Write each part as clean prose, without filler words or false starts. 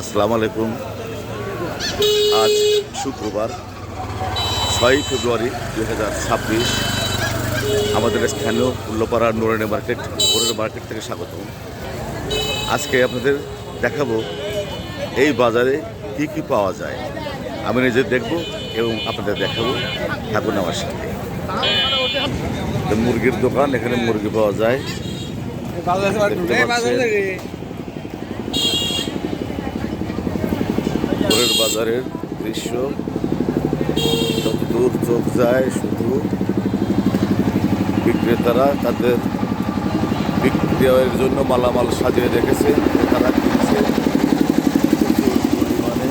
আসসালামু আলাইকুম। আজ শুক্রবার 6 ফেব্রুয়ারি 2026। আমাদের স্থানীয় উল্লাপাড়া নুরানি মার্কেট ভোরের মার্কেট থেকে স্বাগত। আজকে আপনাদের দেখাবো এই বাজারে কি কি পাওয়া যায়। আমি নিজে দেখব এবং আপনাদের দেখাবো, থাকুন আমার সাথে। মুরগির দোকান, এখানে মুরগি পাওয়া যায়। ভোরের বাজারের দৃশ্য, যত দূর চোখ যায় শুধু বিক্রেতারা তাদের বিক্রয়ের জন্য মালামাল সাজিয়ে রেখেছে, তারা কিনছে। প্রচুর পরিমাণে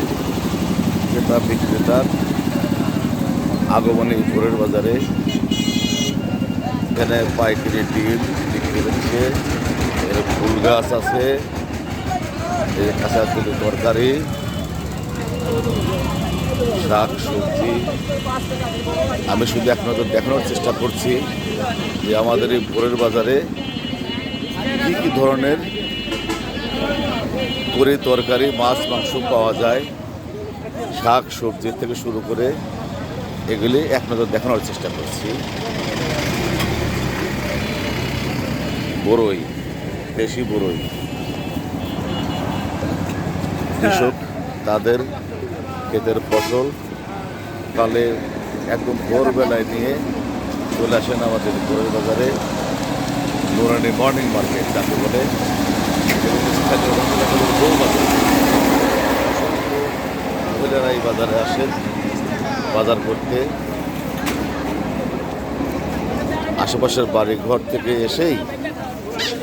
ক্রেতা বিক্রেতার আগমনী ভোরের বাজারে। এখানে পাইকারি ডিম বিক্রি হচ্ছে, এর ফুল গাছ আছে, এই কাঁচা তেলের তরকারি, শাক সবজি। আমি শুধু এক নজর দেখানোর চেষ্টা করছি যে আমাদের এই ভোরের বাজারে কী কী ধরনের তরি তরকারি, মাছ মাংস পাওয়া যায়, শাক সবজি থেকে শুরু করে এগুলি এক নজর দেখানোর চেষ্টা করছি। বড়ই, দেশি বড়ই, কৃষক তাদের ক্ষেতের ফসল কালে একদম ভোরবেলায় নিয়ে চলে আসেন আমাদের ভোরের বাজারে, নুরানি মর্নিং মার্কেট যাকে বলে। এবং স্থানীয় বউ বাজার, মহিলারা এই বাজারে আসেন বাজার করতে। আশেপাশের বাড়ি ঘর থেকে এসেই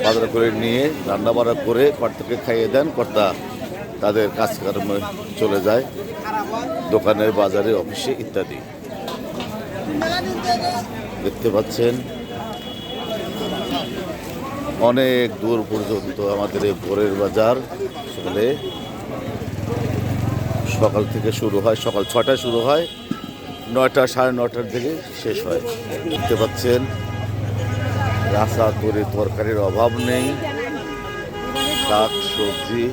বাজার করে নিয়ে রান্না বান্না করে কর্তাকে খাইয়ে দেন, কর্তা তাদের কাজকর্মে চলে যায়, দোকানে, বাজারে, অফিসে ইত্যাদি। দেখতে পাচ্ছেন অনেক দূর পর্যন্ত আমাদের এই ভোরের বাজার চলে। সকাল থেকে শুরু হয়, সকাল 6টায় শুরু হয়, 9টা 9:30টার দিকে শেষ হয়। দেখতে পাচ্ছেন রাসা তরি তরকারির অভাব নেই, শাক সবজি।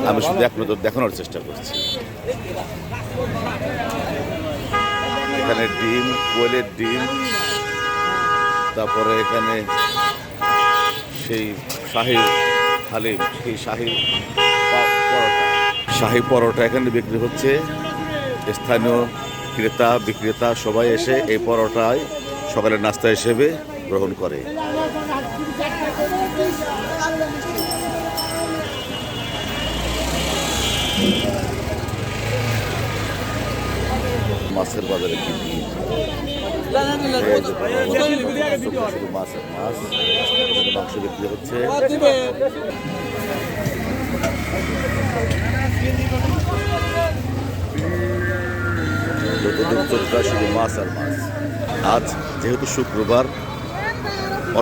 আমি শুধু এক নজর দেখানোর চেষ্টা করছি। এখানে ডিম, কোয়েলের ডিম, তারপরে এখানে সেই শাহী হালিম, সেই শাহী পরোটা এখানে বিক্রি হচ্ছে। স্থানীয় ক্রেতা বিক্রেতা সবাই এসে এই পরোটায় সকালের নাস্তা হিসেবে গ্রহণ করে। মাছের বাজারে কি মাছের মাছ, মাংস বিক্রি হচ্ছে। যতদূর চোখটা শুধু মাছ আর মাছ। আজ যেহেতু শুক্রবার,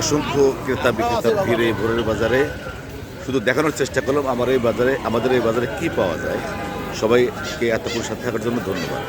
অসংখ্য ক্রেতা বিক্রেতা ভিড়ে ভোরের বাজারে। শুধু দেখানোর চেষ্টা করলাম আমাদের এই বাজারে কি পাওয়া যায়। সবাইকে এতক্ষণ সাথে থাকার জন্য ধন্যবাদ।